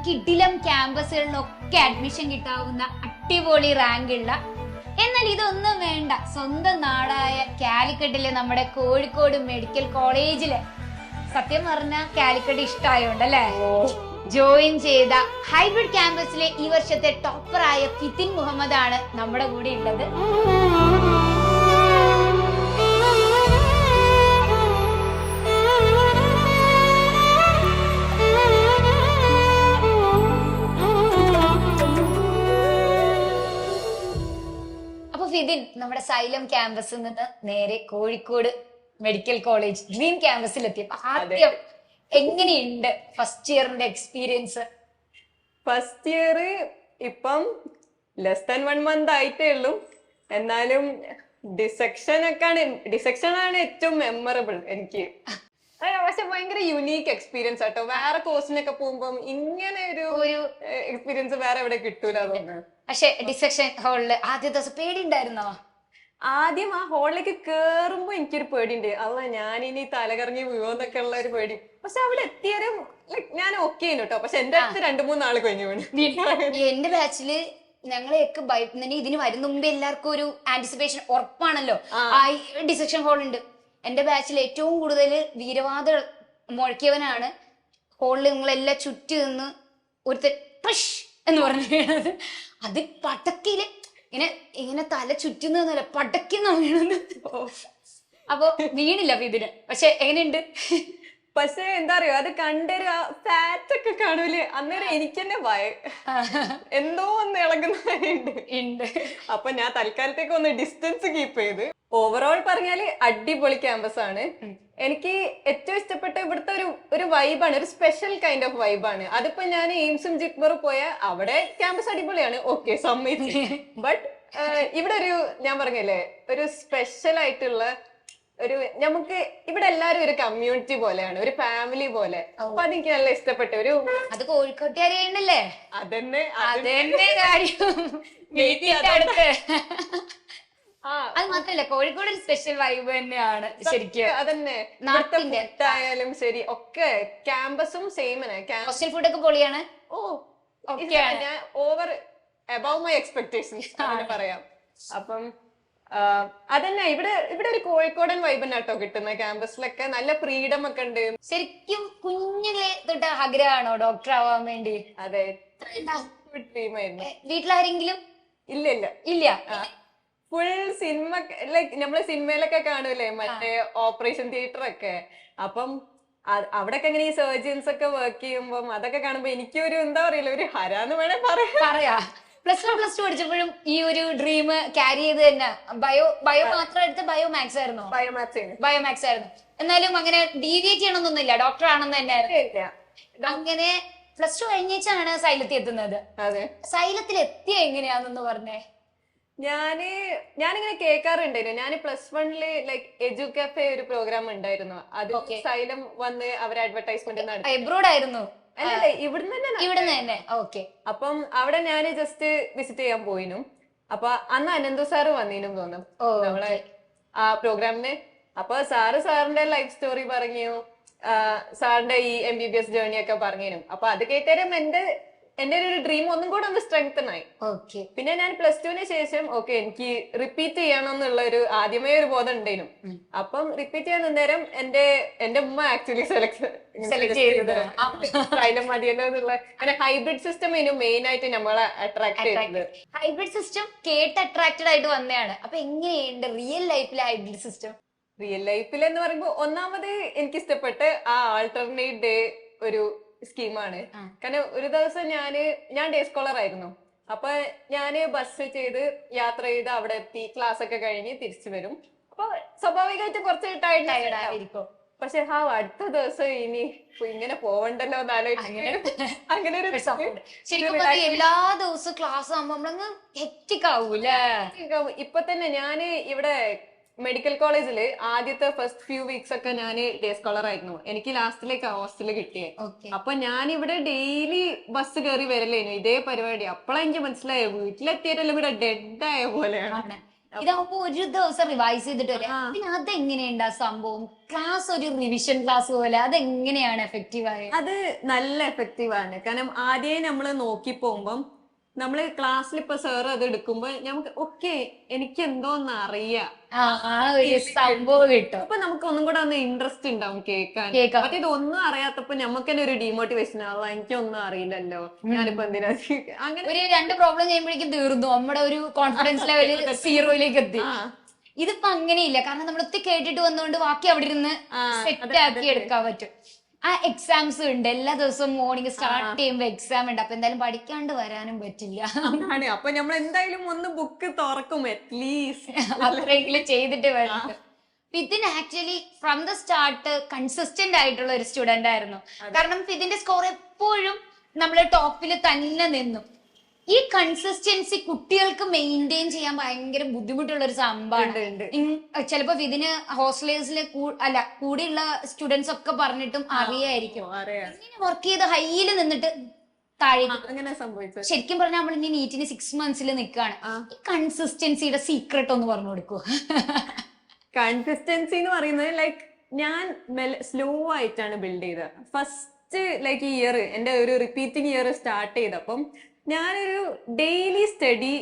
കിടിലം ക്യാമ്പസുകളിലൊക്കെ അഡ്മിഷൻ കിട്ടാവുന്ന അടിപൊളി റാങ്കുള്ള, എന്നാൽ ഇതൊന്നും വേണ്ട, സ്വന്തം നാടായ കാലിക്കട്ടിലെ നമ്മുടെ കോഴിക്കോട് മെഡിക്കൽ കോളേജില് സത്യം പറഞ്ഞ കാലിക്കട്ട് ഇഷ്ടമായോണ്ടല്ലേ ജോയിൻ ചെയ്ത ഹൈബ്രിഡ് ക്യാമ്പസിലെ ഈ വർഷത്തെ ടോപ്പറായ ഫിത്തിൻ മുഹമ്മദ് ആണ് നമ്മുടെ കൂടെ ഉള്ളത്. അപ്പൊ ഫിദിൻ നമ്മുടെ സൈലം ക്യാമ്പസിൽ നിന്ന് നേരെ കോഴിക്കോട് മെഡിക്കൽ കോളേജ് ഡ്രീം ക്യാമ്പസിൽ എത്തിയപ്പോ ആദ്യം എങ്ങനെയുണ്ട് ഫസ്റ്റ് ഇയറിന്റെ എക്സ്പീരിയൻസ്? ഫസ്റ്റ് ഇയർ ഇപ്പം ലെസ് ദാൻ 1 month ആയിട്ടേ ഉള്ളൂ. എന്നാലും ഡിസെക്ഷൻ ആണ് ഏറ്റവും മെമ്മറബിൾ എനിക്ക്. പക്ഷെ ഭയങ്കര യുണീക്ക് എക്സ്പീരിയൻസ് ആട്ടോ. വേറെ കോഴ്സിനൊക്കെ പോകുമ്പോൾ ഇങ്ങനെ ഒരു എക്സ്പീരിയൻസ് വേറെ എവിടെ കിട്ടൂല തോന്നുന്നു. പക്ഷെ ഡിസെക്ഷൻ ഹാളില് ആദ്യ ദിവസം പേടി ഉണ്ടായിരുന്നോ? ആദ്യം ആ ഹോളിലേക്ക് കേറുമ്പോ എനിക്കൊരു പേടിയുണ്ട്, അല്ല ഞാനിനി തലകറങ്ങി വീഴോന്നൊക്കെ ഉള്ള ഒരു പേടി. പക്ഷെ അവിടെ എത്തിയാലും ഞാൻ ഓക്കെ കേട്ടോ. പക്ഷെ എന്റെ അടുത്ത് 2-3 ആള് കഴിഞ്ഞു വീണു. എന്റെ ബാച്ചില് ഞങ്ങളെയൊക്കെ ഇതിന് വരുന്ന മുമ്പേ എല്ലാവർക്കും ഒരു ആന്റിസിപ്പേഷൻ ഉറപ്പാണല്ലോ, ഡിസെക്ഷൻ ഹാൾ ഉണ്ട്. എന്റെ ബാച്ചിൽ ഏറ്റവും കൂടുതൽ വീരവാദ മുഴക്കിയവനാണ് ഹോളിൽ നിങ്ങളെല്ലാം ചുറ്റി നിന്ന് ഒരുത്തൻ ട്രഷ് എന്ന് പറഞ്ഞു വീണത്. അത് പടക്കില് ഇങ്ങനെ തല ചുറ്റുന്നല്ല, പടക്കുന്ന വീണത്. അപ്പൊ വീണില്ല ഇതിന്. പക്ഷെ എങ്ങനെയുണ്ട്? പക്ഷെ എന്താ അറിയോ, അത് കണ്ടൊരു ഫാറ്റ് ഒക്കെ കാണൂലേ, അന്നേരം എനിക്ക് തന്നെ എന്തോ ഒന്ന് ഇളകുന്നുണ്ട്. അപ്പൊ ഞാൻ തൽക്കാലത്തേക്ക് ഒന്ന് ഡിസ്റ്റൻസ് കീപ്പ് ചെയ്ത്. ഓവറോൾ പറഞ്ഞാല് അടിപൊളി ക്യാമ്പസ് ആണ്. എനിക്ക് ഏറ്റവും ഇഷ്ടപ്പെട്ട ഇവിടുത്തെ ഒരു വൈബാണ്, ഒരു സ്പെഷ്യൽ കൈൻഡ് ഓഫ് വൈബാണ്. അതിപ്പോ ഞാൻ എയിംസും ജിഗ്ബറും പോയ അവിടെ ക്യാമ്പസ് അടിപൊളിയാണ്, ഓക്കെ സമ്മതിച്ചു. ബട്ട് ഇവിടെ ഞാൻ പറഞ്ഞല്ലേ, ഒരു സ്പെഷ്യൽ ആയിട്ടുള്ള നമുക്ക് ഇവിടെ എല്ലാരും ഒരു കമ്മ്യൂണിറ്റി പോലെയാണ്, ഒരു ഫാമിലി പോലെ. അപ്പൊ അതെനിക്ക് നല്ല ഇഷ്ടപ്പെട്ട അത് കോഴിക്കോട്ടുകാരിയാണല്ലേ. അതന്നെ കാര്യം. അത് മാത്രല്ല കോഴിക്കോട് സ്പെഷ്യൽ വൈബ് തന്നെയാണ് ശരിക്കും. അതന്നെ ആയാലും ശരി ഒക്കെ ക്യാമ്പസും സെയിമാണ്. ഹോസ്റ്റൽ ഫുഡ് ഒക്കെ പൊളിയാണ്. ഞാൻ ഓവർ അബവ് മൈ എക്സ്പെക്ടേഷൻസ് പറയാം. അപ്പം അതന്നെ ഇവിടെ ഒരു കോഴിക്കോടൻ വൈബ് തന്നെ കേട്ടോ കിട്ടുന്നത്. ക്യാമ്പസിലൊക്കെ നല്ല ഫ്രീഡം ഒക്കെ ഉണ്ട്. ശരിക്കും കുഞ്ഞിലെ തൊട്ട് ആഗ്രഹമാണോ ഡോക്ടർ ആവാൻ വേണ്ടി? അതെ, ഡ്രീമായിരുന്നു. വീട്ടിലാരെങ്കിലും? ഇല്ല. ഫുൾ സിനിമ ലൈക്ക് നമ്മള് സിനിമയിലൊക്കെ കാണൂലേ, മറ്റേ ഓപ്പറേഷൻ തിയേറ്റർ ഒക്കെ. അപ്പം അവിടെയൊക്കെ ഇങ്ങനെ ഈ സർജൻസ് ഒക്കെ വർക്ക് ചെയ്യുമ്പം അതൊക്കെ കാണുമ്പോ എനിക്കൊരു എന്താ പറയില്ല, ഒരു ഹരാന്ന് വേണേ പറയാ. +1 +2 പഠിച്ചപ്പോഴും ഈ ഒരു ഡ്രീം ക്യാരി ചെയ്ത് തന്നെ. ബയോ മാത്രം എടുത്ത് ബയോമാക്സ് ആയിരുന്നു. ബയോമാക്സ് ആയിരുന്നു. എന്നാലും അങ്ങനെ ഡീവിയേറ്റ് ചെയ്യണമെന്നൊന്നുമില്ല, ഡോക്ടർ ആണെന്ന് തന്നെ. അങ്ങനെ +2 കഴിഞ്ഞാണ് സൈലത്തിൽ എത്തുന്നത്. സൈലത്തിൽ എത്തിയ എങ്ങനെയാണെന്ന് പറഞ്ഞേ. ഞാനിങ്ങനെ കേൾക്കാറുണ്ടായിരുന്നു. ഞാൻ +1 ലൈക്ക് എജു കഫേ ഒരു പ്രോഗ്രാം ഉണ്ടായിരുന്നു. അത് സൈലം വന്ന് അവർ അഡ്വർടൈസ്മെന്റ് നടത്തി. എബ്രോഡ് ആയിരുന്നു? അല്ലല്ലേ, ഇവിടുന്ന് തന്നെ. അപ്പം അവിടെ ഞാൻ ജസ്റ്റ് വിസിറ്റ് ചെയ്യാൻ പോയിനും. അപ്പൊ അന്ന് അനന്തു സാറ് വന്നീനും തോന്നും നമ്മളെ ആ പ്രോഗ്രാമിന്. അപ്പൊ സാറിന്റെ ലൈഫ് സ്റ്റോറി പറഞ്ഞു, സാറിന്റെ ഈ MBBS ജേർണി ഒക്കെ പറഞ്ഞേനും. അപ്പൊ അത് കേട്ടേരം എന്റെ ഒരു ഡ്രീം ഒന്നും കൂടെ ഒന്ന് സ്ട്രെങ്തൻ ആയി. പിന്നെ ഞാൻ +2 ശേഷം എനിക്ക് റിപ്പീറ്റ് ചെയ്യണമെന്നുള്ള ആദ്യമേ ഒരു ബോധം ഉണ്ടായിരുന്നു. അപ്പം റിപ്പീറ്റ് ചെയ്യാൻ നേരം എന്റെ ഉമ്മ ആക്ച്വലി സെലക്ട് ചെയ്തത് സൈലം മതിയല്ലോ എന്നുള്ള. അങ്ങനെ ഹൈബ്രിഡ് സിസ്റ്റം മെയിൻ ആയിട്ട് നമ്മളെ അട്രാക്ട് ചെയ്തത്. ഹൈബ്രിഡ് സിസ്റ്റം കേട്ട് അട്രാക്റ്റഡ് ആയിട്ട് വന്നതാണ്. അപ്പൊ എങ്ങനെയുണ്ട് റിയൽ ലൈഫിലെ ഹൈബ്രിഡ് സിസ്റ്റം? റിയൽ ലൈഫിൽ എന്ന് പറയുമ്പോ ഒന്നാമത് എനിക്ക് ഇഷ്ടപ്പെട്ട് ആ ആൾട്ടർനേറ്റ് ഡേ ഒരു സ്കീമാണ്. കാരണം ഒരു ദിവസം ഞാൻ ഡേ സ്കോളർ ആയിരുന്നു. അപ്പൊ ഞാന് ബസ് ചെയ്ത് യാത്ര ചെയ്ത് അവിടെ എത്തി, ക്ലാസ് ഒക്കെ കഴിഞ്ഞ് തിരിച്ചു വരും. അപ്പൊ സ്വാഭാവികമായിട്ട് കുറച്ച് ടയർഡായിരിക്കും. പക്ഷെ അടുത്ത ദിവസം ഇനി ഇങ്ങനെ പോവണ്ടല്ലോ അങ്ങനെ ഒരു എല്ലാ ദിവസവും ക്ലാസ് ആകുമ്പോ നമ്മളങ്ങ് ഹെക്റ്റിക് ആവൂലേ. ഇപ്പൊ തന്നെ ഞാന് ഇവിടെ മെഡിക്കൽ കോളേജില് ആദ്യത്തെ ഫസ്റ്റ് ഫ്യൂ വീക്സ് ഒക്കെ ഞാൻ ഡേ സ്കോളർ ആയിരുന്നു. എനിക്ക് ലാസ്റ്റിലേക്ക് ഹോസ്റ്റല് കിട്ടിയേ. അപ്പൊ ഞാൻ ഇവിടെ ഡെയിലി ബസ് കയറി വരലേനു ഇതേ പരിപാടി. അപ്പോഴാ എനിക്ക് മനസ്സിലായോ വീട്ടിലെത്തിയാലും ഇവിടെ ഡെഡ് ആയ പോലെയാണ്. ഇതാവുമ്പോ ഒരു ദിവസം റിവൈസ് ചെയ്തിട്ട് വരാം. പിന്നെ അതെങ്ങനെയുണ്ട് ആ സംഭവം? ക്ലാസ് ഒരു റിവിഷൻ ക്ലാസ് പോലെ അതെങ്ങനെയാണ് എഫക്റ്റീവ് ആയത്? അത് നല്ല എഫക്റ്റീവ് ആണ്. കാരണം ആദ്യമേ നമ്മള് നോക്കി പോകുമ്പം നമ്മള് ക്ലാസ്സിൽ ഇപ്പൊ സാർ അത് എടുക്കുമ്പോ നമുക്ക് ഓക്കെ എനിക്ക് എന്തോന്ന് അറിയാം, ആ ഒരു സംഭവം കിട്ടും. അപ്പൊ നമുക്ക് ഒന്നും കൂടെ ഒന്ന് ഇൻട്രസ്റ്റ് ഉണ്ടാവും കേൾക്കാൻ. മറ്റേ ഇതൊന്നും അറിയാത്തപ്പോ നമുക്ക് തന്നെ ഒരു ഡിമോട്ടിവേഷൻ ആവാം, എനിക്കൊന്നും അറിയില്ലല്ലോ, ഞാനിപ്പോ എന്തിനാ അങ്ങനെ ഒരു 2 പ്രോബ്ലം ചെയ്യുമ്പോഴേക്കും തീർന്നു, നമ്മുടെ ഒരു കോൺഫിഡൻസ് ലെവല് 0യിലേക്ക് എത്തി. ഇതിപ്പോ അങ്ങനെയില്ല, കാരണം നമ്മൾ ഒത്തിരി കേട്ടിട്ട് വന്നുകൊണ്ട് ബാക്കി അവിടെ ഇരുന്ന് സെറ്റ് ആക്കി എടുക്കാൻ പറ്റും. ആ എക്സാംസ് ഉണ്ട്, എല്ലാ ദിവസവും മോർണിംഗ് സ്റ്റാർട്ട് ചെയ്യുമ്പോ എക്സാം ഉണ്ട്. അപ്പൊ എന്തായാലും പഠിക്കാണ്ട് വരാനും പറ്റില്ല. അപ്പൊ നമ്മൾ എന്തായാലും ഒന്ന് ബുക്ക് തുറക്കും അറ്റ്ലീസ്റ്റ്, അത്രയെങ്കിലും ചെയ്തിട്ട് വരാം. Fidin actually from the start consistent ആയിട്ടുള്ള ഒരു സ്റ്റുഡന്റ് ആയിരുന്നു. കാരണം ഫിദിന്റെ സ്കോർ എപ്പോഴും നമ്മള് ടോപ്പിൽ തന്നെ നിന്നു. ഈ കൺസിസ്റ്റൻസി കുട്ടികൾക്ക് മെയിൻറ്റെയിൻ ചെയ്യാൻ ഭയങ്കര ബുദ്ധിമുട്ടുള്ള ഒരു സംഭവമാണ്. ചിലപ്പോ ഇതിന് ഹോസ്റ്റലേഴ്സിലെ കൂടെയുള്ള സ്റ്റുഡൻസ് ഒക്കെ പറഞ്ഞിട്ടും അറിയായിരിക്കും ഇങ്ങനെ വർക്ക് ചെയ്ത് ഹൈയിൽ നിന്നിട്ട് താഴേക്ക് അങ്ങനെ സംഭവിച്ചു. ശരിക്കും പറഞ്ഞാൽ നമ്മൾ ഇനി നീറ്റിന് 6 മന്ത്സിൽ നിൽക്കുകയാണ്. ഈ കൺസിസ്റ്റൻസിയുടെ സീക്രട്ട് ഒന്ന് പറഞ്ഞു കൊടുക്കൂ. കൺസിസ്റ്റൻസി എന്ന് പറയുന്നത് ലൈക്ക് ഞാൻ സ്ലോ ആയിട്ടാണ് ബിൽഡ് ചെയ്തത്. ഫസ്റ്റ് ലൈക്ക് ഈ ഇയർ എന്റെ ഒരു റിപ്പീറ്റിംഗ് ഇയർ സ്റ്റാർട്ട് ചെയ്തപ്പം ഞാനൊരു ഡെയിലി സ്റ്റഡി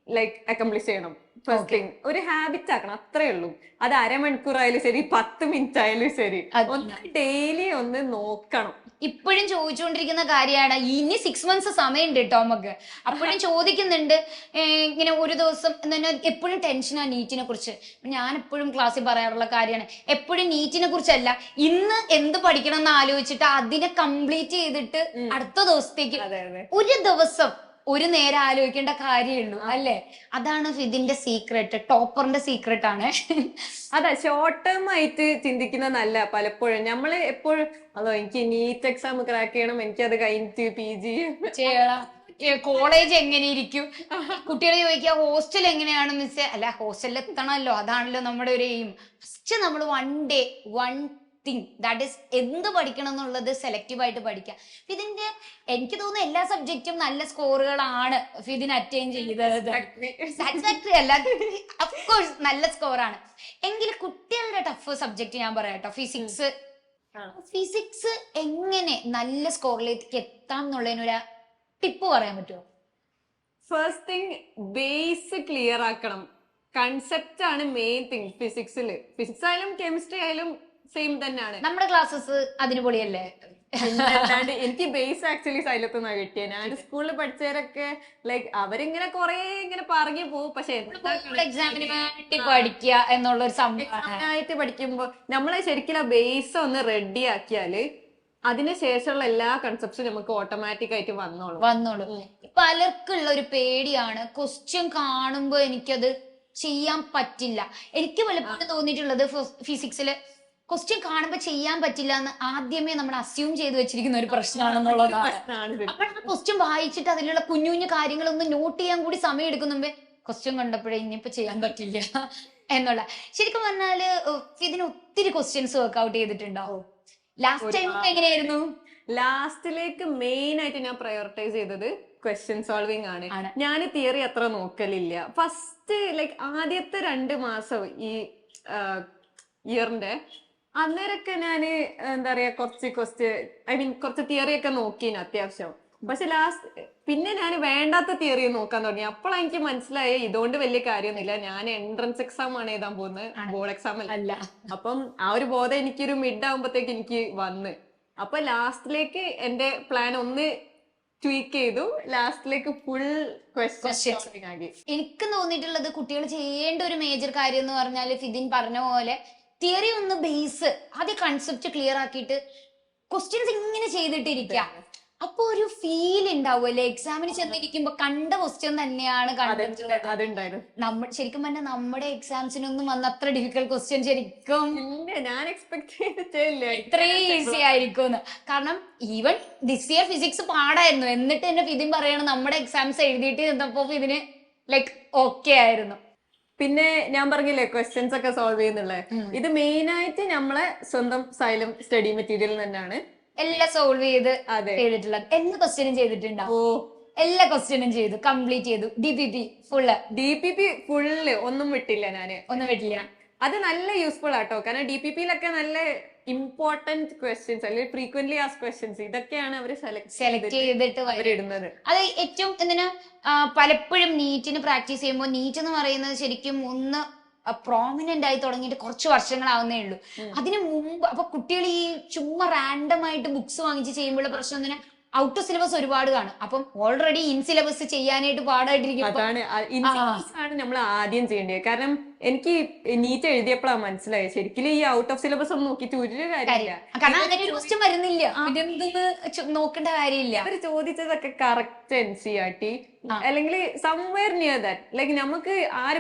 ലൈക്ക് അക്കംപ്ലിഷ് ചെയ്യണം. ഫസ്റ്റ് തിങ് ഒരു ഹാബിറ്റ് ആക്കണം, അത്രേ ഉള്ളൂ. അത് അരമണിക്കൂർ ആയാലും ശരി, 10 മിനിറ്റ് ആയാലും ശരി, ഒന്ന് ഡെയിലി ഒന്ന് നോക്കണം. ഇപ്പോഴും ചോദിച്ചുകൊണ്ടിരിക്കുന്ന കാര്യമാണ്. ഇനി 6 മന്ത്സ് സമയമുണ്ട് കേട്ടോ നമുക്ക്. അപ്പോഴും ചോദിക്കുന്നുണ്ട് ഇങ്ങനെ ഒരു ദിവസം എപ്പോഴും ടെൻഷനാണ് നീറ്റിനെ കുറിച്ച്. ഞാൻ എപ്പോഴും ക്ലാസ്സിൽ പറയാറുള്ള കാര്യമാണ്, എപ്പോഴും നീറ്റിനെ കുറിച്ചല്ല, ഇന്ന് എന്ത് പഠിക്കണം എന്ന് ആലോചിച്ചിട്ട് അതിനെ കംപ്ലീറ്റ് ചെയ്തിട്ട് അടുത്ത ദിവസത്തേക്ക് ഒരു ദിവസം ഒരു നേരം ആലോചിക്കേണ്ട കാര്യമുള്ളൂ അല്ലേ? അതാണ് ഇതിന്റെ സീക്രട്ട്, ടോപ്പറിന്റെ സീക്രട്ട് ആണ്. അതാ ഷോർട്ട് ടേം ആയിട്ട് ചിന്തിക്കുന്ന നല്ല. പലപ്പോഴും നമ്മള് എപ്പോഴും അതോ എനിക്ക് നീറ്റ് എക്സാം ക്രാക്ക് ചെയ്യണം, എനിക്കത് കഴിഞ്ഞിട്ട് PG ചെയ്യണം, കോളേജ് എങ്ങനെ ഇരിക്കും, കുട്ടികൾ ചോദിക്കുക ഹോസ്റ്റൽ എങ്ങനെയാണ് മിസ്സേ. അല്ല, ഹോസ്റ്റലിൽ എത്തണമല്ലോ, അതാണല്ലോ നമ്മുടെ ഒരു എയിം. ഫസ്റ്റ് നമ്മൾ one day one thing that is എന്ത് പഠിക്കണം എന്നുള്ളത് സെലക്റ്റീവ് ആയിട്ട് പഠിക്കുക. ഇതിന്റെ എനിക്ക് തോന്നുന്നു എല്ലാ സബ്ജക്റ്റും നല്ല സ്കോറുകളാണ് ഫിദിൻ അറ്റൈൻ ചെയ്തത്. സാറ്റിസ്ഫാക്ടറി അല്ല, അഫ്കോഴ്സ് നല്ല സ്കോറാണ്. എങ്കിൽ കുട്ടികളുടെ ടഫ് സബ്ജക്ട് ഞാൻ പറയാം കേട്ടോ, ഫിസിക്സ്. ഫിസിക്സ് എങ്ങനെ നല്ല സ്കോറിലേക്ക് എത്താം എന്നുള്ളതിനൊരു ടിപ്പ് പറയാൻ പറ്റുമോ? ഫസ്റ്റ് തിങ് ബേസ് ക്ലിയർ ആക്കണം. കൺസെപ്റ്റ് ആണ് മെയിൻ തിങ് ഫിസിക്സിൽ. ഫിസിക്സ് ആയാലും കെമിസ്ട്രി ആയാലും സെയിം തന്നെയാണ്. നമ്മുടെ ക്ലാസ്സസ് അതിന് പൊളിയല്ലേ? എനിക്ക് ബേസ് ആക്ച്വലി സൈലത്ത് നിന്നാണ് കിട്ടിയത്. ഞാൻ സ്കൂളിൽ പഠിച്ചവരൊക്കെ ലൈക്ക് അവരിങ്ങനെ കൊറേ ഇങ്ങനെ പറഞ്ഞു പോകും, പക്ഷെ എക്സാമിന് വേണ്ടി പഠിക്കുക എന്നുള്ള ഒരു സംഭവമായിട്ട് പഠിക്കുമ്പോ നമ്മളെ ശരിക്കും ആ ബേസ് ഒന്ന് റെഡി ആക്കിയാല് അതിനുശേഷമുള്ള എല്ലാ കൺസെപ്റ്റ്സും നമുക്ക് ഓട്ടോമാറ്റിക് ആയിട്ട് വന്നോളൂ. പലർക്കുള്ള ഒരു പേടിയാണ്, ക്വസ്റ്റ്യൻ കാണുമ്പോ എനിക്കത് ചെയ്യാൻ പറ്റില്ല. എനിക്ക് പലപ്പോഴും തോന്നിയിട്ടുള്ളത് ഫിസിക്സില് ക്വസ്റ്റ്യൻ കാണുമ്പോ ചെയ്യാൻ പറ്റില്ല എന്ന് ആദ്യമേ നമ്മൾ അസ്യൂം ചെയ്ത് വെച്ചിരിക്കുന്ന ഒരു പ്രശ്നമാണെന്നുള്ളതാണ്. അപ്പോൾ ആ ക്വസ്റ്റ്യൻ വായിച്ചിട്ട് അതിലുള്ള കുഞ്ഞു കുഞ്ഞു കാര്യങ്ങളൊന്നും നോട്ട് ചെയ്യാൻ കൂടി സമയം എടുക്കുന്നുമ്പേ ക്വസ്റ്റ്യൻ കണ്ടപ്പോഴേ ഇനിയിപ്പോ ചെയ്യാൻ പറ്റില്ല എന്നുള്ള. ശരിക്കും പറഞ്ഞാല് ഇതിന് ഒത്തിരി ക്വസ്റ്റ്യൻസ് വർക്ക്ഔട്ട് ചെയ്തിട്ടുണ്ടാവും. ലാസ്റ്റ് ടൈം എങ്ങനെയായിരുന്നു? ലാസ്റ്റിലേക്ക് മെയിൻ ആയിട്ട് ഞാൻ പ്രയോറിറ്റൈസ് ചെയ്തത് ക്വസ്റ്റ്യൻ സോൾവിങ് ആണ്. ഞാൻ തിയറി അത്ര നോക്കലില്ല. ഫസ്റ്റ് ലൈക്ക് ആദ്യത്തെ 2 മാസം ഈ ഇയറിന്റെ അന്നേരമൊക്കെ ഞാന് എന്താ പറയാ കുറച്ച് തിയറി ഒക്കെ നോക്കീന് അത്യാവശ്യം. പക്ഷെ പിന്നെ ഞാൻ വേണ്ടാത്ത തിയറി നോക്കാൻ തുടങ്ങി. അപ്പോഴാണ് എനിക്ക് മനസ്സിലായി ഇതുകൊണ്ട് വലിയ കാര്യമൊന്നുമില്ല, ഞാൻ എൻട്രൻസ് എക്സാം ആണ് എഴുതാൻ പോകുന്നത്, ബോർഡ് എക്സാം അല്ല. അപ്പം ആ ഒരു ബോധം എനിക്കൊരു മിഡ് ആകുമ്പോഴത്തേക്ക് എനിക്ക് വന്ന്, അപ്പൊ ലാസ്റ്റിലേക്ക് എന്റെ പ്ലാൻ ഒന്ന് ട്വീക്ക് ചെയ്തു. ലാസ്റ്റിലേക്ക് ഫുൾ ക്വസ്റ്റ്യൻ ആക്കി. എനിക്ക് തോന്നിയിട്ടുള്ളത് കുട്ടികൾ ചെയ്യേണ്ട ഒരു മേജർ കാര്യം എന്ന് പറഞ്ഞാല് ഫിദിൻ പറഞ്ഞ പോലെ തിയറി ഒന്ന് ബേസ് ആദ്യം കൺസെപ്റ്റ് ക്ലിയർ ആക്കിയിട്ട് ക്വസ്റ്റ്യൻസ് ഇങ്ങനെ ചെയ്തിട്ടിരിക്കുക. അപ്പൊ ഒരു ഫീൽ ഉണ്ടാവുമല്ലേ, എക്സാമിന് ചെന്നിരിക്കുമ്പോ കണ്ട ക്വസ്റ്റ്യൻ തന്നെയാണ് കണ്ടിട്ടുള്ളത്. നമ്മൾ ശരിക്കും പറഞ്ഞാൽ നമ്മുടെ എക്സാംസിനൊന്നും വന്ന അത്ര ഡിഫിക്കൽട്ട് ക്വസ്റ്റ്യൻ ശരിക്കും ഞാൻ എക്സ്പെക്ട് ചെയ്തിട്ടില്ല ഇത്രയും ഈസി ആയിരിക്കും. കാരണം ഈവൻ ദിസ് ഇയർ ഫിസിക്സ് പാടായിരുന്നു, എന്നിട്ട് തന്നെ ഫിദിൻ പറയണം നമ്മുടെ എക്സാംസ് എഴുതിയിട്ട് ചെന്നപ്പോ ഇതിന് ലൈക്ക് ഓക്കെ ആയിരുന്നു. പിന്നെ ഞാൻ പറഞ്ഞില്ലേ ക്വസ്റ്റ്യൻസ് ഒക്കെ സോൾവ് ചെയ്യുന്നുള്ളത്, ഇത് മെയിൻ ആയിട്ട് നമ്മളെ സ്വന്തം സൈലം സ്റ്റഡി മെറ്റീരിയൽ തന്നെയാണ് എല്ലാം സോൾവ് ചെയ്ത് ചെയ്തിട്ടുള്ളത്. എല്ലാ ക്വസ്റ്റ്യനും ചെയ്തിട്ടുണ്ടാവും. എല്ലാ ക്വസ്റ്റ്യനും ചെയ്തു, കംപ്ലീറ്റ് ചെയ്തു. DPP full. DPP ഫുള്ള് ഒന്നും വിട്ടില്ല ഞാന്. ഒന്നും വിട്ടില്ല. അത് നല്ല യൂസ്ഫുൾ ആട്ടോ. കാരണം DPP-യിലൊക്കെ നല്ല ഇമ്പോർട്ടന്റ് ക്വസ്റ്റ്യൻസ് അല്ലെങ്കിൽ ഫ്രീക്വന്റ്ലി ആസ്ക് ക്വസ്റ്റ്യൻസ് ഇതൊക്കെയാണ് അവർ സെലക്ട് ചെയ്തിട്ട് അവരിടുന്നത്. അത് ഏറ്റവും എന്തിനാ പലപ്പോഴും നീറ്റിന് പ്രാക്ടീസ് ചെയ്യുമ്പോൾ നീറ്റ് എന്ന് പറയുന്നത് ശരിക്കും ഒന്ന് പ്രോമിനന്റ് ആയി തുടങ്ങിയിട്ട് കുറച്ച് വർഷങ്ങളാവുന്നേ ഉള്ളൂ. അതിന് മുമ്പ് അപ്പൊ കുട്ടികൾ ഈ ചുമ്മാ റാൻഡം ആയിട്ട് ബുക്സ് വാങ്ങിച്ച് ചെയ്യുമ്പോഴുള്ള പ്രശ്നം എന്തിനാ, ഔട്ട് ഓഫ് സിലബസ് ഒരുപാട് കാണും. അപ്പം ഓൾറെഡി ഇൻ സിലബസ് ചെയ്യാനായിട്ട് പാടായിട്ടിരിക്കും. അതാണ് ആണ് നമ്മൾ ആദ്യം ചെയ്യേണ്ടത്. കാരണം എനിക്ക് നീറ്റ് എഴുതിയപ്പോഴാണ് മനസ്സിലായത് ശരിക്കും ഈ ഔട്ട് ഓഫ് സിലബസ് ഒന്നും നോക്കിയിട്ട് ഒരു കാര്യമില്ല. കാരണം അങ്ങനെ ഒരു ക്വസ്റ്റ്യൻ വരുന്നില്ല, നോക്കേണ്ട കാര്യമില്ല. അവര് ചോദിച്ചതൊക്കെ കറക്റ്റ് NCERT അല്ലെങ്കിൽ സംവെയർ നിയർ ദാറ്റ്. ലൈക്ക് നമുക്ക്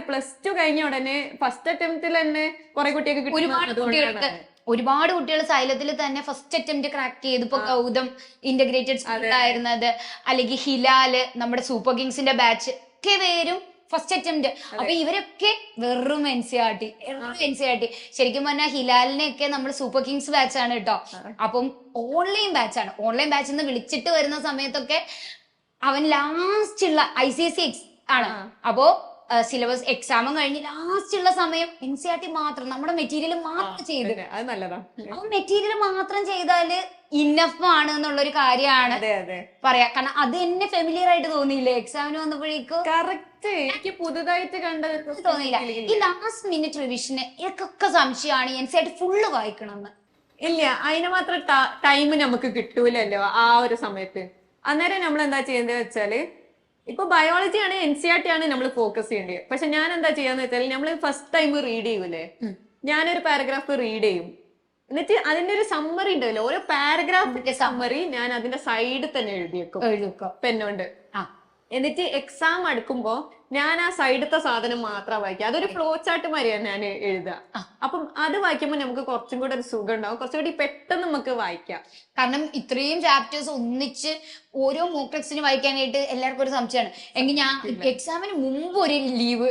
+2 കഴിഞ്ഞ ഉടനെ ഫസ്റ്റ് അറ്റംപ്റ്റിൽ തന്നെ കുറെ കുട്ടികൾക്ക് ഒരുപാട് കുട്ടികൾ സൈലത്തിൽ തന്നെ ഫസ്റ്റ് അറ്റംപ്റ്റ് ക്രാക്ക് ചെയ്തു. ഇപ്പൊ ഗൗതം ഇന്റഗ്രേറ്റഡ് സ്കൂളിലായിരുന്നത്, അല്ലെങ്കിൽ ഹിലാല് നമ്മുടെ സൂപ്പർ കിങ്സിന്റെ ബാച്ച് ഒക്കെ പേരും ഫസ്റ്റ് അറ്റംപ്റ്റ്. അപ്പൊ ഇവരൊക്കെ വെറും NCERT. ശരിക്കും പറഞ്ഞാൽ ഹിലാലിനെയൊക്കെ നമ്മൾ സൂപ്പർ കിങ്സ് ബാച്ച് ആണ് കേട്ടോ. അപ്പം ഓൺലൈൻ ബാച്ചാണ്. ഓൺലൈൻ ബാച്ചിൽ നിന്ന് വിളിച്ചിട്ട് വരുന്ന സമയത്തൊക്കെ അവൻ ലാസ്റ്റ് ഉള്ള ICSE ആണ്. അപ്പോ സിലബസ് എക്സാമും കഴിഞ്ഞ് ലാസ്റ്റ് ഉള്ള സമയം NCERT മാത്രം നമ്മുടെ മെറ്റീരിയൽ മാത്രം ചെയ്ത്, അത് നല്ലതാ. അപ്പൊ മെറ്റീരിയൽ മാത്രം ചെയ്താല് ഇന്നഫ് ആണ് എന്നുള്ളൊരു കാര്യമാണ് പറയാ. കാരണം അത് എന്നെ ഫെമിലിയർ ആയിട്ട് തോന്നിയില്ലേ എക്സാമിന് വന്നപ്പോഴേക്കും. കറക്റ്റ് എനിക്ക് പുതുതായിട്ട് കണ്ടത് തോന്നിയില്ല. ഈ ലാസ്റ്റ് മിനിറ്റ് റിവിഷന് ഇതൊക്കെ സംശയമാണ് NCERT ഫുള്ള് വായിക്കണമെന്ന്. ഇല്ല, അതിന് മാത്രം ടൈം നമുക്ക് കിട്ടൂലല്ലോ ആ ഒരു സമയത്ത്. അന്നേരം നമ്മൾ എന്താ ചെയ്യുന്നത് വെച്ചാല്, ഇപ്പൊ ബയോളജി ആണ് NCERT ആണ് നമ്മൾ ഫോക്കസ് ചെയ്യേണ്ടത്. പക്ഷെ ഞാൻ എന്താ ചെയ്യാന്ന് വെച്ചാൽ, നമ്മൾ ഫസ്റ്റ് ടൈം റീഡ് ചെയ്യൂലേ, ഞാനൊരു പാരഗ്രാഫ് റീഡ് ചെയ്യും. എന്നിട്ട് അതിന്റെ ഒരു സമ്മറി ഉണ്ടല്ലോ, ഓരോ പാരഗ്രാഫിന്റെ സമ്മറി ഞാൻ അതിന്റെ സൈഡിൽ തന്നെ എഴുതിയേക്കും പെന്നോണ്ട്. എന്നിട്ട് എക്സാം അടുക്കുമ്പോ ഞാൻ ആ സൈഡത്തെ സാധനം മാത്രം വായിക്കുക. അതൊരു ഫ്ലോ ചാർട്ട് മാതിരിയാണ് ഞാൻ എഴുതുക. അപ്പം അത് വായിക്കുമ്പോൾ നമുക്ക് കുറച്ചും കൂടെ ഒരു സുഖം ഉണ്ടാവും, കുറച്ചുകൂടി പെട്ടെന്ന് നമുക്ക് വായിക്കാം. കാരണം ഇത്രയും ചാപ്റ്റേഴ്സ് ഒന്നിച്ച് ഓരോ മോക്ക് ടെക്സ്റ്റിന് വായിക്കാനായിട്ട് എല്ലാവർക്കും ഒരു സംശയമാണ്. എങ്കിൽ ഞാൻ എക്സാമിന് മുമ്പ് ഒരു ലീവ്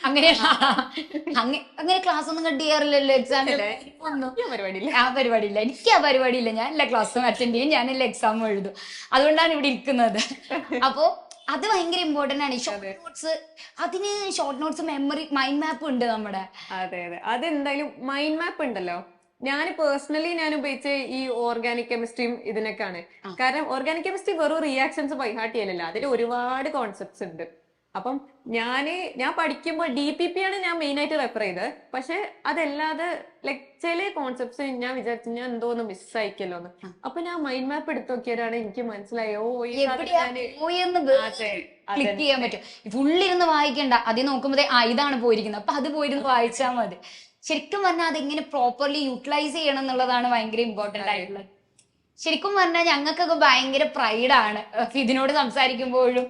അങ്ങനെ ക്ലാസ് ഒന്നും കട്ട് ചെയ്യാറില്ലല്ലോ എക്സാമിന്. ആ പരിപാടിയില്ല, എനിക്ക് ആ പരിപാടിയില്ല. ഞാൻ എല്ലാ ക്ലാസ്സും അറ്റൻഡ് ചെയ്യും, ഞാൻ എല്ലാ എക്സാമും എഴുതും. അതുകൊണ്ടാണ് ഇവിടെ ഇരിക്കുന്നത്. അപ്പോ അത് ഭയങ്കര ഇമ്പോർട്ടന്റ് ആണ്. ഷോർട്ട് നോട്ട്സ്, അതിന് short notes, memory, mind map ഉണ്ട് നമ്മുടെ. അതെ, അതെന്തായാലും മൈൻഡ് മാപ്പ് ഉണ്ടല്ലോ. ഞാൻ പേഴ്സണലി ഞാൻ ഉപയോഗിച്ച ഈ ഓർഗാനിക് കെമിസ്ട്രിയും ഇതിനൊക്കെയാണ്. കാരണം ഓർഗാനിക് കെമിസ്ട്രി വെറും റിയാക്ഷൻസ് ബൈഹാർട്ട് ചെയ്യലല്ല, അതിൽ ഒരുപാട് കോൺസെപ്റ്റ്സ് ഉണ്ട്. അപ്പം ഞാൻ പഠിക്കുമ്പോൾ DPP ആണ് ഞാൻ മെയിൻ ആയിട്ട് റെഫർ ചെയ്തത്. പക്ഷെ അതല്ലാതെ ലൈക് ചില കോൺസെപ്റ്റ്സ് ഞാൻ വിചാരിച്ചു ഞാൻ എന്തോന്ന് മിസ്സായിക്കല്ലോന്ന്. അപ്പൊ ഞാൻ മൈൻഡ് മാപ്പ് എടുത്തു നോക്കിയതാണ് എനിക്ക് മനസ്സിലായോ ക്ലിക്ക് ചെയ്യാൻ പറ്റും. ഫുള്ളിരുന്ന് വായിക്കണ്ട, അതിൽ നോക്കുമ്പോഴേ ഇതാണ് പോയിരിക്കുന്നത്, അപ്പൊ അത് പോയിരുന്ന് വായിച്ചാൽ മതി. ശരിക്കും പറഞ്ഞാൽ അതെങ്ങനെ പ്രോപ്പർലി യൂട്ടിലൈസ് ചെയ്യണം എന്നുള്ളതാണ് ഭയങ്കര ഇമ്പോർട്ടന്റ് ആയിട്ടുള്ളത്. ശരിക്കും പറഞ്ഞാൽ ഞങ്ങൾക്കൊക്കെ ഭയങ്കര പ്രൈഡാണ് ഇതിനോട് സംസാരിക്കുമ്പോഴും.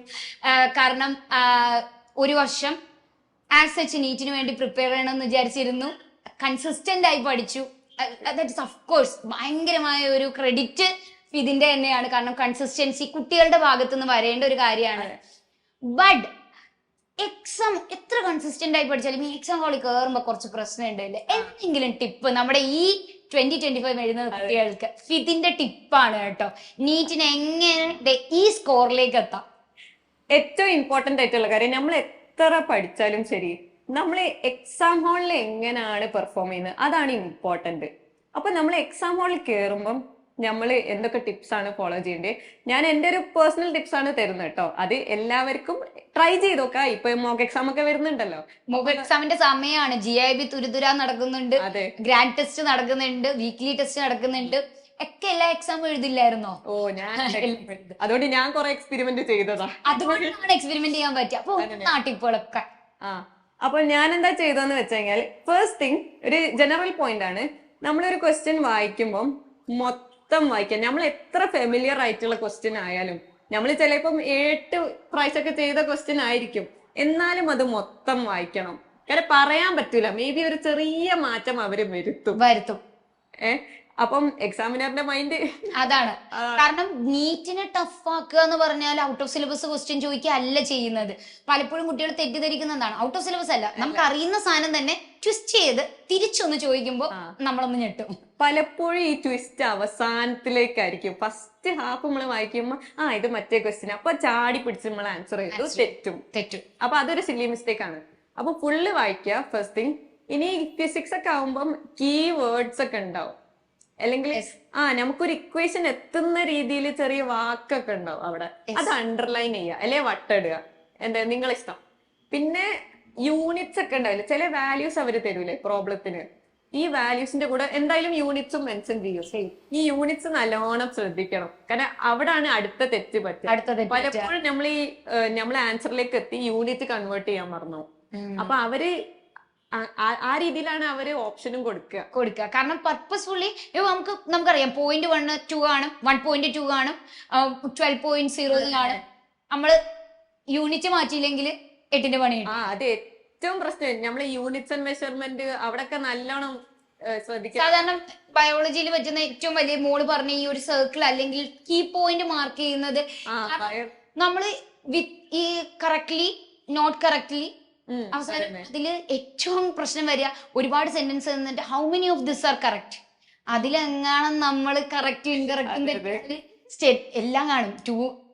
കാരണം ഒരു വർഷം ആസ് സച്ച് നീറ്റിന് വേണ്ടി പ്രിപ്പയർ ചെയ്യണമെന്ന് വിചാരിച്ചിരുന്നു, കൺസിസ്റ്റന്റ് ആയി പഠിച്ചു. ദാറ്റ് ഈസ് ഓഫ് കോഴ്സ് ഭയങ്കരമായ ഒരു ക്രെഡിറ്റ് ഇതിന്റെ തന്നെയാണ്. കാരണം കൺസിസ്റ്റൻസി കുട്ടികളുടെ ഭാഗത്തു നിന്ന് വരേണ്ട ഒരു കാര്യമാണ്. ബട്ട് എക്സാം എത്ര കൺസിസ്റ്റന്റ് ആയി പഠിച്ചാലും ഈ എക്സാം ഹോളിൽ കയറുമ്പോ കുറച്ച് പ്രശ്നം ഉണ്ടല്ലേ. എന്തെങ്കിലും ടിപ്പ് നമ്മുടെ ഈ 2025 എഴുതുന്ന കുട്ടികൾക്ക് ഇതിന്റെ ടിപ്പാണ് കേട്ടോ, നീറ്റിന് എങ്ങനെ ഈ സ്കോറിലേക്ക് എത്താം. ഏറ്റവും ഇമ്പോർട്ടന്റ് ആയിട്ടുള്ള കാര്യം, നമ്മൾ എത്ര പഠിച്ചാലും ശരി, നമ്മൾ എക്സാം ഹാളിൽ എങ്ങനെയാണ് പെർഫോം ചെയ്യുന്നത് അതാണ് ഇമ്പോർട്ടന്റ്. അപ്പൊ നമ്മൾ എക്സാം ഹാളിൽ കയറുമ്പം നമ്മൾ എന്തൊക്കെ ടിപ്സ് ആണ് ഫോളോ ചെയ്യേണ്ടത്, ഞാൻ എൻ്റെ ഒരു പേഴ്സണൽ ടിപ്സ് ആണ് തരുന്നത് കേട്ടോ. അത് എല്ലാവർക്കും ട്രൈ ചെയ്ത് നോക്കാം. ഇപ്പൊ മോക്ക് എക്സാം ഒക്കെ വരുന്നുണ്ടല്ലോ, മോക്ക് എക്സാമിന്റെ സമയമാണ്. GIB തുരുതുരാ നടക്കുന്നുണ്ട്, ഗ്രാൻഡ് ടെസ്റ്റ് നടക്കുന്നുണ്ട്, വീക്ക്ലി ടെസ്റ്റ് നടക്കുന്നുണ്ട്. ഒക്കെ എല്ലാ എക്സാമും എഴുതില്ലായിരുന്നോ? അതുകൊണ്ട് ഞാൻ കുറെ എക്സ്പെരിമെന്റ് ചെയ്തതാ. അതുകൊണ്ടാണ് എക്സ്പെരിമെന്റ് ചെയ്യാൻ പറ്റുക. അപ്പൊ ആ ടിപ്പുകളൊക്കെ അപ്പൊ ഞാൻ എന്താ ചെയ്തതെന്ന് വെച്ചുകഴിഞ്ഞാൽ, ഫസ്റ്റ് തിങ് ഒരു ജനറൽ പോയിന്റ് ആണ്, നമ്മളൊരു ക്വസ്റ്റ്യൻ വായിക്കുമ്പോൾ മൊത്തം വായിക്കാം. നമ്മൾ എത്ര ഫെമിലിയർ ആയിട്ടുള്ള ക്വസ്റ്റ്യൻ ആയാലും, നമ്മൾ ചിലപ്പം 8 പ്രാവശ്യമൊക്കെ ചെയ്ത ക്വസ്റ്റ്യൻ ആയിരിക്കും, എന്നാലും അത് മൊത്തം വായിക്കണം. കാരണം പറയാൻ പറ്റൂല, മേ ബി ഒരു ചെറിയ മാറ്റം അവര് വരുത്തും. അപ്പം എക്സാമിനറിന്റെ മൈൻഡ് അതാണ്. കാരണം നീറ്റിനെ ടഫ് ആക്കുക എന്ന് പറഞ്ഞാൽ ഔട്ട് ഓഫ് സിലബസ് ക്വസ്റ്റ്യൻ ചോദിക്കുക അല്ല ചെയ്യുന്നത്. പലപ്പോഴും കുട്ടികൾ തെറ്റിദ്ധരിക്കുന്നതാണ്. ഔട്ട് ഓഫ് സിലബസ് അല്ല, നമുക്ക് അറിയുന്ന സാധനം തന്നെ ട്വിസ്റ്റ് ചെയ്ത് തിരിച്ചൊന്ന് ചോദിക്കുമ്പോൾ നമ്മളൊന്ന് ഞെട്ടും. പലപ്പോഴും ഈ ട്വിസ്റ്റ് അവസാനത്തിലേക്കായിരിക്കും. ഫസ്റ്റ് ഹാഫ് നമ്മൾ വായിക്കുമ്പോൾ ഇത് മറ്റേ ക്വസ്റ്റ്യൻ, അപ്പൊ ചാടി പിടിച്ച് നമ്മൾ ആൻസർ ചെയ്തു തെറ്റും. അപ്പൊ അതൊരു സില്ലി മിസ്റ്റേക്ക് ആണ്. അപ്പൊ ഫുള്ള് വായിക്കുക ഫസ്റ്റ് തിങ്. ഇനി ഫിസിക്സ് ഒക്കെ ആവുമ്പം കീ വേർഡ്സ് ഒക്കെ ഉണ്ടാവും, അല്ലെങ്കിൽ നമുക്കൊരു ഇക്വേഷൻ എത്തുന്ന രീതിയിൽ ചെറിയ വാക്കൊക്കെ ഉണ്ടാവും അവിടെ, അത് അണ്ടർലൈൻ ചെയ്യുക അല്ലെ വട്ടിടുക, എന്താ നിങ്ങളിഷ്ടം. പിന്നെ യൂണിറ്റ്സ് ഒക്കെ ഉണ്ടാവില്ല, ചില വാല്യൂസ് അവര് തരൂലേ പ്രോബ്ലത്തിന്, ഈ വാല്യൂസിന്റെ കൂടെ എന്തായാലും യൂണിറ്റ്സും മെൻഷൻ ചെയ്യും. ഈ യൂണിറ്റ്സ് നല്ലോണം ശ്രദ്ധിക്കണം, കാരണം അവിടാണ് അടുത്ത തെറ്റ് പറ്റുക. പലപ്പോഴും നമ്മൾ ആൻസറിലേക്ക് എത്തി യൂണിറ്റ് കൺവേർട്ട് ചെയ്യാൻ മറന്നു. അപ്പൊ അവര് ആ രീതിയിലാണ് അവര് ഓപ്ഷനും കൊടുക്കുക. കാരണം പർപ്പസ്ഫുള്ളി നമുക്കറിയാം 0.1 2 കാണും, 1.2 കാണും, 12.0 കാണും. നമ്മള് യൂണിറ്റ് മാറ്റിയില്ലെങ്കിൽ 8ന്റെ പണി. അത് ഏറ്റവും പ്രശ്നം. നമ്മള് യൂണിറ്റ്സ് ആൻഡ് മെഷർമെന്റ് അവിടെയൊക്കെ നല്ലോണം ശ്രദ്ധിക്കുക. സാധാരണ ബയോളജിയിൽ പറ്റുന്ന ഏറ്റവും വലിയ മോള് പറഞ്ഞ ഈ ഒരു സർക്കിൾ അല്ലെങ്കിൽ കീ പോയിന്റ് മാർക്ക് ചെയ്യുന്നത് നമ്മള് ഈ കറക്റ്റ്ലി നോട്ട് കറക്റ്റ്ലി അവസാനം അതില് ഏറ്റവും പ്രശ്നം വരിക ഒരുപാട് സെന്റൻസ് തന്നിട്ട് how many of this are correct, അതിലെങ്ങാനും നമ്മൾ കറക്റ്റ് ഇൻകറക്റ്റ് എല്ലാം കാണും.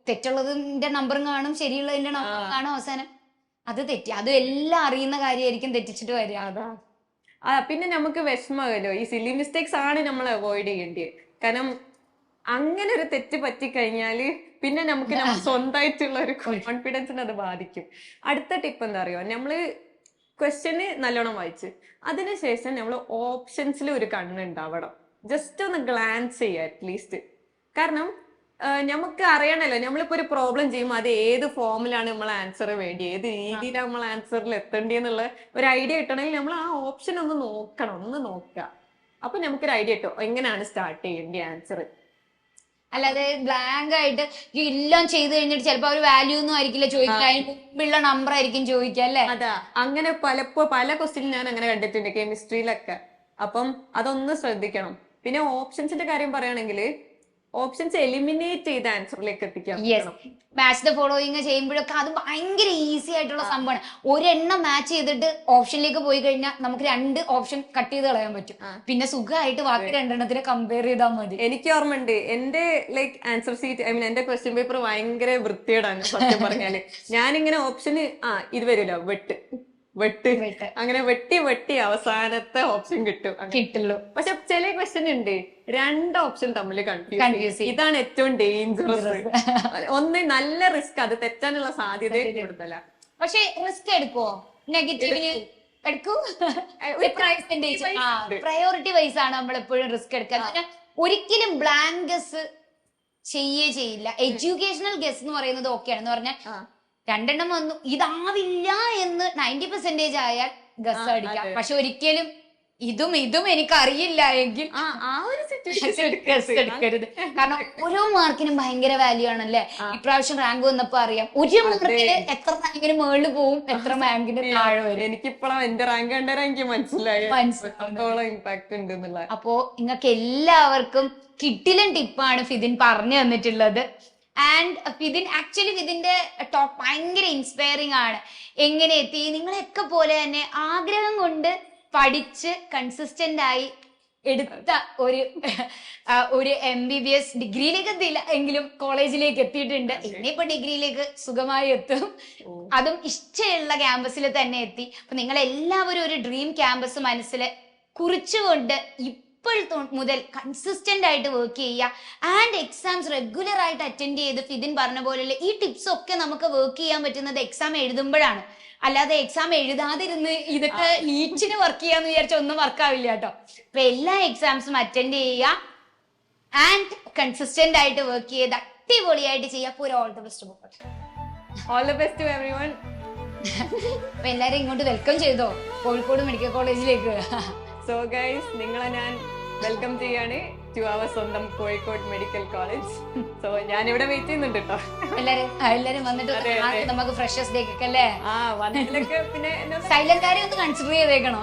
തെറ്റുള്ളതിന്റെ നമ്പറും കാണും, ശരിയുള്ളതിന്റെ നമ്പറും കാണും. അവസാനം അത് തെറ്റി, അത് എല്ലാം അറിയുന്ന കാര്യമായിരിക്കും തെറ്റിച്ചിട്ട് വരിക. പിന്നെ നമുക്ക് വിഷമമല്ലോ, ഈ സില്ലി മിസ്റ്റേക്സ് ആണ് നമ്മൾ അവോയ്ഡ് ചെയ്യേണ്ടത്. കാരണം അങ്ങനെ ഒരു തെറ്റ് പറ്റിക്കഴിഞ്ഞാല് പിന്നെ നമുക്ക് സ്വന്തമായിട്ടുള്ള ഒരു കോൺഫിഡൻസിന് അത് ബാധിക്കും. അടുത്ത ടിപ്പ് എന്താ അറിയോ, നമ്മള് ക്വസ്റ്റ്യന് നല്ലോണം വായിച്ച് അതിനുശേഷം നമ്മൾ ഓപ്ഷൻസിൽ ഒരു കണ്ണുണ്ടാവണം. ജസ്റ്റ് ഒന്ന് ഗ്ലാൻസ് ചെയ്യുക അറ്റ്ലീസ്റ്റ്. കാരണം നമുക്ക് അറിയണല്ലോ, നമ്മളിപ്പോ ഒരു പ്രോബ്ലം ചെയ്യുമ്പോൾ അത് ഏത് ഫോമിലാണ് നമ്മൾ ആൻസർ വേണ്ടി, ഏത് രീതിയിലാണ് നമ്മൾ ആൻസറിൽ എത്തേണ്ടതെന്നുള്ള ഒരു ഐഡിയ കിട്ടണമെങ്കിൽ നമ്മൾ ആ ഓപ്ഷൻ ഒന്ന് നോക്കുക. അപ്പൊ നമുക്കൊരു ഐഡിയ കിട്ടും എങ്ങനെയാണ് സ്റ്റാർട്ട് ചെയ്യേണ്ടത് ആൻസർ. അല്ലാതെ ബ്ലാങ്ക് ആയിട്ട് എല്ലാം ചെയ്ത് കഴിഞ്ഞിട്ട് ചിലപ്പോ ഒരു വാല്യൂ ഒന്നും ആയിരിക്കില്ല ചോദിക്കുക, അതിന് മുമ്പുള്ള നമ്പർ ആയിരിക്കും ചോദിക്കുക അല്ലേ. അതാ അങ്ങനെ പല ക്വസ്റ്റ്യൻ ഞാൻ അങ്ങനെ കണ്ടിട്ടുണ്ട് കെമിസ്ട്രിയിലൊക്കെ. അപ്പം അതൊന്ന് ശ്രദ്ധിക്കണം. പിന്നെ ഓപ്ഷൻസിന്റെ കാര്യം പറയുകയാണെങ്കിൽ ഓപ്ഷൻസ് എലിമിനേറ്റ് ചെയ്ത് ആൻസറിലേക്ക് എത്തിക്കാം. മാച്ച് ദ ഫോളോയിങ് ചെയ്യുമ്പോഴൊക്കെ അത് ഭയങ്കര ഈസി ആയിട്ടുള്ള സംഭവമാണ്. ഒരെണ്ണം മാച്ച് ചെയ്തിട്ട് ഓപ്ഷനിലേക്ക് പോയി കഴിഞ്ഞാൽ നമുക്ക് 2 ഓപ്ഷൻ കട്ട് ചെയ്ത് കളയാൻ പറ്റും. പിന്നെ സുഖമായിട്ട് ബാക്കി 2 കമ്പയർ ചെയ്താൽ മതി. എനിക്ക് ഓർമ്മയുണ്ട് എന്റെ ആൻസർ ഷീറ്റ്, എന്റെ ക്വസ്റ്റ്യൻ പേപ്പർ ഭയങ്കര വൃത്തിയോടാണ് സത്യം പറഞ്ഞാല്. ഞാനിങ്ങനെ ഓപ്ഷന് ഇത് വരില്ല, വെട്ട് അങ്ങനെ വെട്ടി അവസാനത്തെ ഓപ്ഷൻ കിട്ടുള്ളൂ. പക്ഷെ ചില ക്വസ്റ്റ്യൻ ഉണ്ട് 2 ഓപ്ഷൻ തമ്മിൽ കൺഫ്യൂസ്. ഇതാണ് ഏറ്റവും ഡേഞ്ചറസ്. ഒന്ന് നല്ല റിസ്ക്, അത് തെറ്റാനുള്ള സാധ്യത കൂടുതലാ. പക്ഷെ റിസ്ക് എടുക്കോ, നെഗറ്റീവിന് എടുക്കൂ. പ്രയോറിറ്റി വൈസ് ആണ് നമ്മൾ എപ്പോഴും റിസ്ക് എടുക്കുക. ഒരിക്കലും ബ്ലാങ്ക് ഗസ് ചെയ്യില്ല. എഡ്യൂക്കേഷണൽ ഗസ് എന്ന് പറയുന്നത് ഓക്കെയാണ് എന്ന് പറഞ്ഞാൽ 2 വന്നു ഇതാവില്ല എന്ന് 90% ആയാൽ ഗസ് അടിക്കാം. പക്ഷെ ഒരിക്കലും ഇതും എനിക്കറിയില്ല എങ്കിൽ എടുക്കരുത്. കാരണം ഓരോ മാർക്കിനും ഭയങ്കര വാല്യൂ ആണല്ലേ. ഇപ്രാവശ്യം റാങ്ക് വന്നപ്പോ അറിയാം ഒരു മാർക്കിന് എത്ര റാങ്കിന് മുകളിൽ പോവും, എത്ര റാങ്കിന് താഴെ വരും. എനിക്കിപ്പോഴും എന്റെ റാങ്ക് കണ്ടാൽ എനിക്ക് മനസ്സിലായി ഇമ്പാക്ട് ഉണ്ട് എന്നുള്ളത്. അപ്പോ നിങ്ങൾക്ക് എല്ലാവർക്കും കിട്ടിലും ടിപ്പാണ് ഫിദിൻ പറഞ്ഞു തന്നിട്ടുള്ളത്. ആൻഡ് ഫിദിന്റെ ടോക്ക് ഭയങ്കര ഇൻസ്പയറിംഗ് ആണ്. എങ്ങനെ എത്തി, നിങ്ങളെയൊക്കെ പോലെ തന്നെ ആഗ്രഹം കൊണ്ട് പഠിച്ച് കൺസിസ്റ്റന്റ് ആയി എടുത്ത ഒരു MBBS ഡിഗ്രിയിലേക്ക് എത്തിയില്ല എങ്കിലും കോളേജിലേക്ക് എത്തിയിട്ടുണ്ട്. ഇനിയിപ്പോ ഡിഗ്രിയിലേക്ക് സുഖമായി എത്തും, അതും ഇഷ്ടമുള്ള ക്യാമ്പസിൽ തന്നെ എത്തി. അപ്പൊ നിങ്ങൾ എല്ലാവരും ഒരു ഡ്രീം ക്യാമ്പസ് മനസ്സിൽ കുറിച്ചുകൊണ്ട് മുതൽ കൺസിസ്റ്റന്റ് ആയിട്ട് വർക്ക് ചെയ്യുക. ആൻഡ് എക്സാംസ് റെഗുലർ ആയിട്ട് അറ്റൻഡ് ചെയ്ത് ഫിദിൻ പറഞ്ഞ പോലെയുള്ള ഈ ടിപ്സ് ഒക്കെ നമുക്ക് വർക്ക് ചെയ്യാൻ പറ്റുന്നത് എക്സാം എഴുതുമ്പോഴാണ്. അല്ലാതെ എക്സാം എഴുതാതിരുന്ന് ഇതൊക്കെ നീറ്റിന് വർക്ക് ചെയ്യാന്ന് വിചാരിച്ച ഒന്നും വർക്കാവില്ല കേട്ടോ. അപ്പൊ എല്ലാ എക്സാംസും അറ്റൻഡ് ചെയ്യുക ആൻഡ് കൺസിസ്റ്റന്റ് ആയിട്ട് വർക്ക് ചെയ്ത് അടിപൊളിയായിട്ട് ചെയ്യുക. അപ്പോൾ ഓൾ ദി ബെസ്റ്റ് പോകട്ടെ. All the best to everyone. അപ്പൊ എല്ലാരും ഇങ്ങോട്ട് വെൽക്കം ചെയ്തോ കോഴിക്കോട് മെഡിക്കൽ കോളേജിലേക്ക്. സോ ഗൈസ്, നിങ്ങളെ ഞാൻ വെൽക്കം ചെയ്യാണ് ടു അവർ സ്വന്തം കോഴിക്കോട് മെഡിക്കൽ കോളേജ്. സോ ഞാൻ ഇവിടെ വെയിറ്റ് ചെയ്യുന്നുണ്ട് കേട്ടോ. എല്ലാരും വന്നിട്ട് നമുക്ക് ഫ്രഷേഴ്സ് ഡേ ഒക്കെ അല്ലേ വന്നിട്ടൊക്കെ പിന്നെ സൈലന്റ് കാര്യം ഒന്ന് കൺസിഡർ ചെയ്തേക്കണോ.